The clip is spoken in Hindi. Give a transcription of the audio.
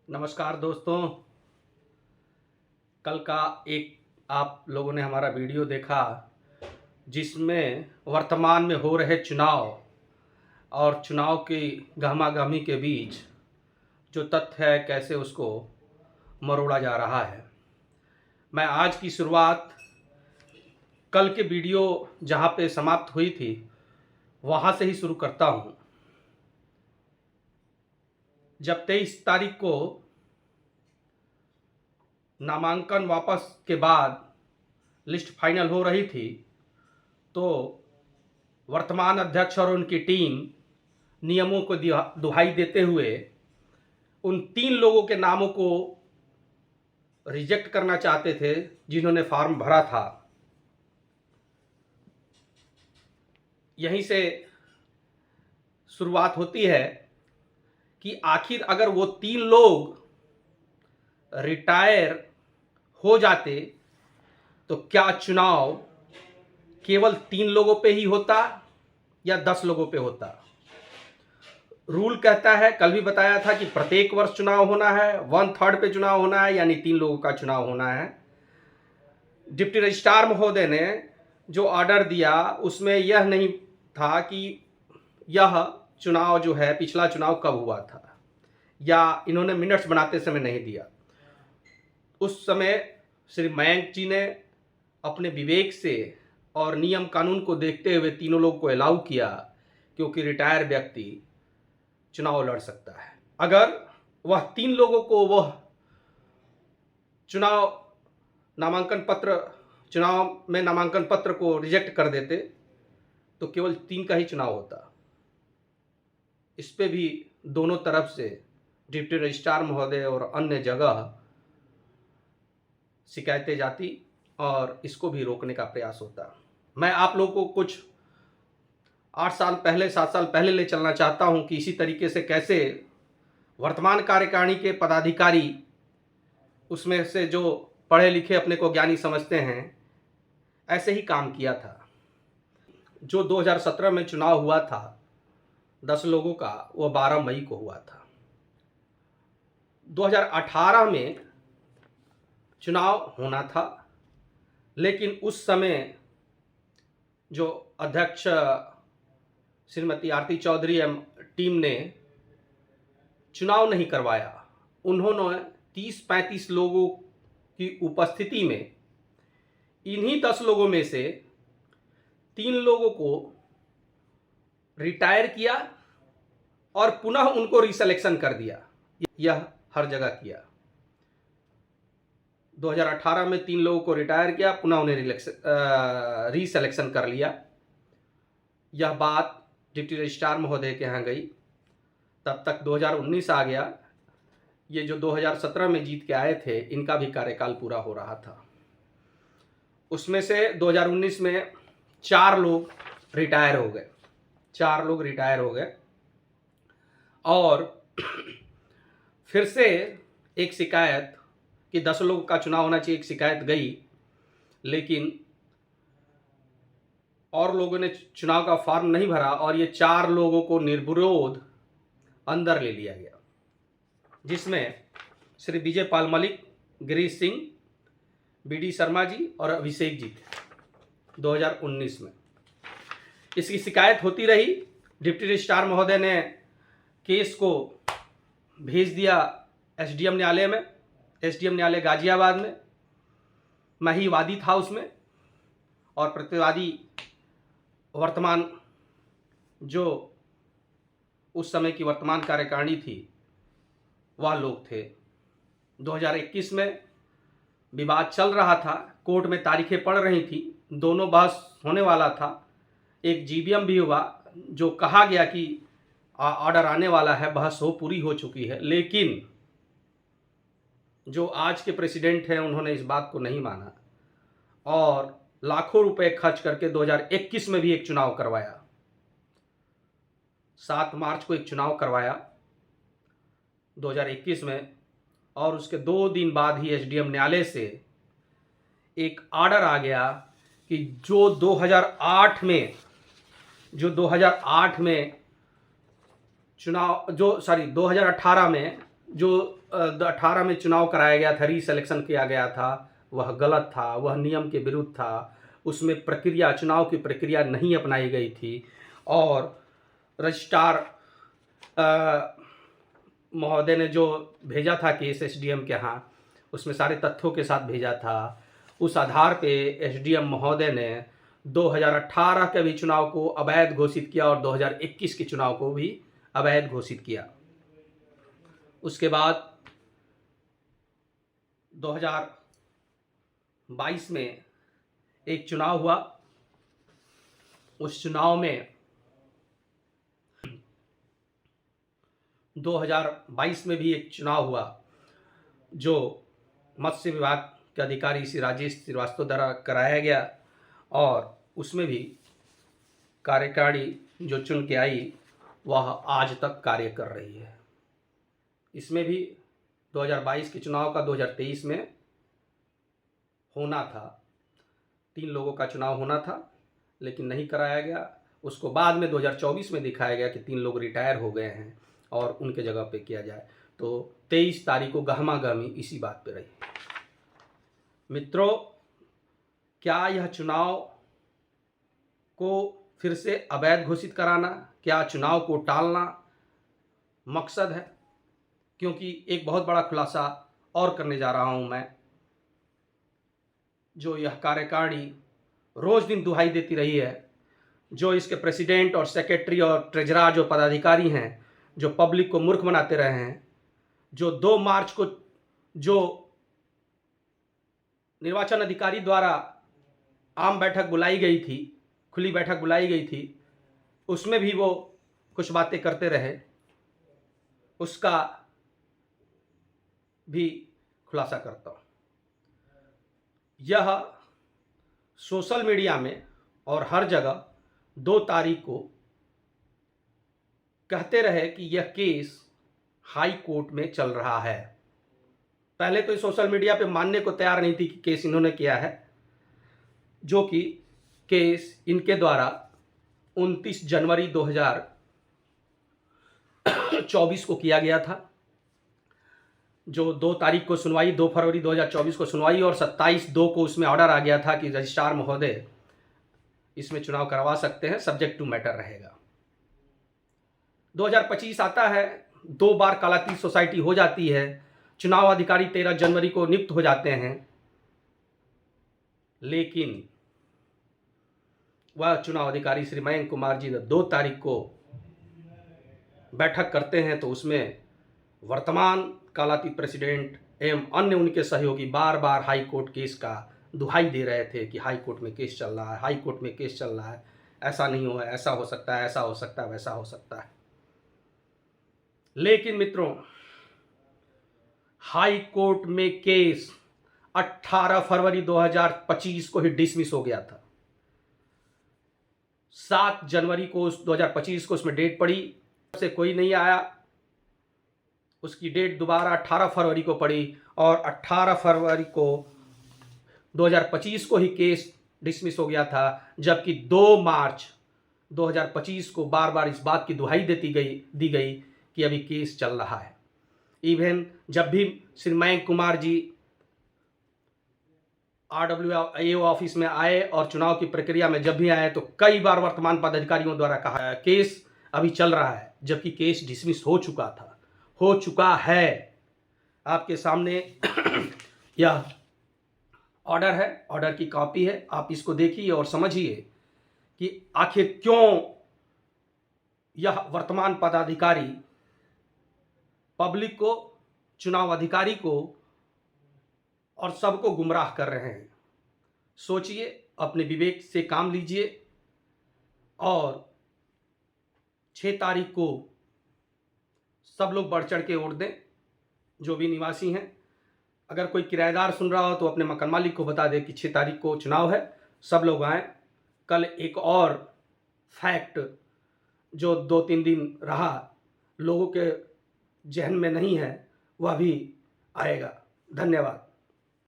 नमस्कार दोस्तों। कल का एक आप लोगों ने हमारा वीडियो देखा जिसमें वर्तमान में हो रहे चुनाव और चुनाव की गहमागहमी के बीच जो तथ्य है कैसे उसको मरोड़ा जा रहा है। मैं आज की शुरुआत कल के वीडियो जहाँ पे समाप्त हुई थी वहाँ से ही शुरू करता हूँ। जब 23 तारीख को नामांकन वापस के बाद लिस्ट फाइनल हो रही थी तो वर्तमान अध्यक्ष और उनकी टीम नियमों को दुहाई देते हुए उन 3 लोगों के नामों को रिजेक्ट करना चाहते थे जिन्होंने फॉर्म भरा था। यहीं से शुरुआत होती है कि आखिर अगर वो 3 लोग रिटायर हो जाते तो क्या चुनाव केवल 3 लोगों पे ही होता या 10 लोगों पे होता। रूल कहता है, कल भी बताया था, कि प्रत्येक वर्ष चुनाव होना है, 1/3 पे चुनाव होना है, यानी 3 लोगों का चुनाव होना है। डिप्टी रजिस्ट्रार महोदय ने जो ऑर्डर दिया उसमें यह नहीं था कि यह चुनाव जो है पिछला चुनाव कब हुआ था, या इन्होंने मिनट्स बनाते समय नहीं दिया। उस समय श्री मयंक जी ने अपने विवेक से और नियम कानून को देखते हुए तीनों लोगों को अलाउ किया, क्योंकि रिटायर व्यक्ति चुनाव लड़ सकता है। अगर वह 3 लोगों को वह चुनाव में नामांकन पत्र को रिजेक्ट कर देते तो केवल 3 का ही चुनाव होता। इस पे भी दोनों तरफ से डिप्टी रजिस्ट्रार महोदय और अन्य जगह शिकायतें जाती और इसको भी रोकने का प्रयास होता। मैं आप लोगों को कुछ 8 साल पहले 7 साल पहले ले चलना चाहता हूं कि इसी तरीके से कैसे वर्तमान कार्यकारिणी के पदाधिकारी, उसमें से जो पढ़े लिखे अपने को ज्ञानी समझते हैं, ऐसे ही काम किया था। जो 2017 में चुनाव हुआ था 10 लोगों का, वो 12 मई को हुआ था। 2018 में चुनाव होना था, लेकिन उस समय जो अध्यक्ष श्रीमती आरती चौधरी टीम ने चुनाव नहीं करवाया। उन्होंने 30-35 लोगों की उपस्थिति में इन्हीं 10 लोगों में से 3 लोगों को रिटायर किया और पुनः उनको रिसेलेक्शन कर दिया। यह हर जगह किया। 2018 में 3 लोगों को रिटायर किया, पुनः उन्हें रिसेलेक्शन कर लिया। यह बात डिप्टी रजिस्ट्रार महोदय के यहाँ गई। तब तक 2019 आ गया। ये जो 2017 में जीत के आए थे, इनका भी कार्यकाल पूरा हो रहा था। उसमें से 2019 में 4 लोग रिटायर हो गए। 4 लोग रिटायर हो गए और फिर से एक शिकायत कि 10 लोगों का चुनाव होना चाहिए, एक शिकायत गई, लेकिन और लोगों ने चुनाव का फॉर्म नहीं भरा और ये 4 लोगों को निर्विरोध अंदर ले लिया गया, जिसमें श्री विजय पाल मलिक, गिरीश सिंह, बीडी शर्मा जी और अभिषेक जी थे 2019 में। इसकी शिकायत होती रही। डिप्टी रजिस्ट्रार महोदय ने केस को भेज दिया एसडीएम न्यायालय में, एसडीएम न्यायालय गाजियाबाद में। मैं ही वादी था उसमें, और प्रतिवादी वर्तमान जो उस समय की वर्तमान कार्यकारिणी थी वह लोग थे। 2021 में विवाद चल रहा था, कोर्ट में तारीखें पड़ रही थी, दोनों बहस होने वाला था। एक जीबीएम भी हुआ जो कहा गया कि ऑर्डर आने वाला है, बहस पूरी हो चुकी है, लेकिन जो आज के प्रेसिडेंट हैं उन्होंने इस बात को नहीं माना और लाखों रुपए खर्च करके 2021 में भी एक चुनाव करवाया। 7 मार्च को एक चुनाव करवाया 2021 में, और उसके 2 दिन बाद ही एसडीएम न्यायालय से एक ऑर्डर आ गया कि जो 2008 में चुनाव 2018 में जो 18 में चुनाव कराया गया था, रीसिलेक्शन किया गया था, वह गलत था, वह नियम के विरुद्ध था। उसमें प्रक्रिया, चुनाव की प्रक्रिया नहीं अपनाई गई थी और रजिस्ट्रार महोदय ने जो भेजा था केस एसडीएम के यहाँ, उसमें सारे तथ्यों के साथ भेजा था। उस आधार पे एसडीएम महोदय ने 2018 के भी चुनाव को अवैध घोषित किया और 2021 के चुनाव को भी अवैध घोषित किया। उसके बाद 2022 में एक चुनाव हुआ। उस चुनाव में 2022 में भी एक चुनाव हुआ जो मत्स्य विभाग के अधिकारी श्री राजेश श्रीवास्तव द्वारा कराया गया और उसमें भी कार्यकारिणी जो चुन के आई वह आज तक कार्य कर रही है। इसमें भी 2022 के चुनाव का 2023 में होना था, 3 लोगों का चुनाव होना था लेकिन नहीं कराया गया। उसको बाद में 2024 में दिखाया गया कि 3 लोग रिटायर हो गए हैं और उनके जगह पे किया जाए। तो 23 तारीख को गहमागहमी इसी बात पे रही। मित्रों, क्या यह चुनाव को फिर से अवैध घोषित कराना, क्या चुनाव को टालना मकसद है? क्योंकि एक बहुत बड़ा खुलासा और करने जा रहा हूं मैं। जो यह कार्यकारिणी रोज दिन दुहाई देती रही है, जो इसके प्रेसिडेंट और सेक्रेटरी और ट्रेजरर जो पदाधिकारी हैं, जो पब्लिक को मूर्ख बनाते रहे हैं, जो 2 मार्च को जो निर्वाचन अधिकारी द्वारा आम बैठक बुलाई गई थी, खुली बैठक बुलाई गई थी, उसमें भी वो कुछ बातें करते रहे, उसका भी खुलासा करता हूँ। यह सोशल मीडिया में और हर जगह 2 तारीख को कहते रहे कि यह केस हाई कोर्ट में चल रहा है। पहले तो सोशल मीडिया पे मानने को तैयार नहीं थी कि केस इन्होंने किया है, जो कि केस इनके द्वारा 29 जनवरी 2024 को किया गया था। जो 2 तारीख को सुनवाई, 2 फरवरी 2024 को सुनवाई और 27/2 को उसमें ऑर्डर आ गया था कि रजिस्ट्रार महोदय इसमें चुनाव करवा सकते हैं, सब्जेक्ट टू मैटर रहेगा। 2025 आता है, 2 बार कालातीत सोसाइटी हो जाती है, चुनाव अधिकारी 13 जनवरी को नियुक्त हो जाते हैं, लेकिन वह चुनाव अधिकारी श्री मयंक कुमार जी 2 तारीख को बैठक करते हैं। तो उसमें वर्तमान कालातीत प्रेसिडेंट एवं अन्य उनके सहयोगी बार बार हाई कोर्ट केस का दुहाई दे रहे थे कि हाई कोर्ट में केस चल रहा है, हाई कोर्ट में केस चल रहा है, ऐसा नहीं हो, ऐसा हो सकता है, ऐसा हो सकता है, वैसा हो सकता है। लेकिन मित्रों, हाई कोर्ट में केस 18 फरवरी 2025 को ही डिसमिस हो गया था। 7 जनवरी को 2025 को उसमें डेट पड़ी, से कोई नहीं आया। उसकी डेट दोबारा 18 फरवरी को पड़ी और 18 फरवरी को 2025 को ही केस डिसमिस हो गया था, जबकि 2 मार्च 2025 को बार बार इस बात की दुहाई दी गई कि अभी केस चल रहा है। इवन जब भी श्री मयंक कुमार जी RWAO ऑफिस में आए और चुनाव की प्रक्रिया में जब भी आए तो कई बार वर्तमान पदाधिकारियों द्वारा कहा केस अभी चल रहा है, जबकि केस डिसमिस हो चुका है। आपके सामने यह ऑर्डर है, ऑर्डर की कॉपी है, आप इसको देखिए और समझिए कि आखिर क्यों यह वर्तमान पदाधिकारी पब्लिक को, चुनाव अधिकारी को और सबको गुमराह कर रहे हैं। सोचिए, अपने विवेक से काम लीजिए और 6 तारीख को सब लोग बढ़ चढ़ के वोट दें, जो भी निवासी हैं। अगर कोई किराएदार सुन रहा हो तो अपने मकान मालिक को बता दे कि 6 तारीख को चुनाव है, सब लोग आएँ। कल एक और फैक्ट जो 2-3 दिन रहा, लोगों के जहन में नहीं है, वह भी आएगा। धन्यवाद।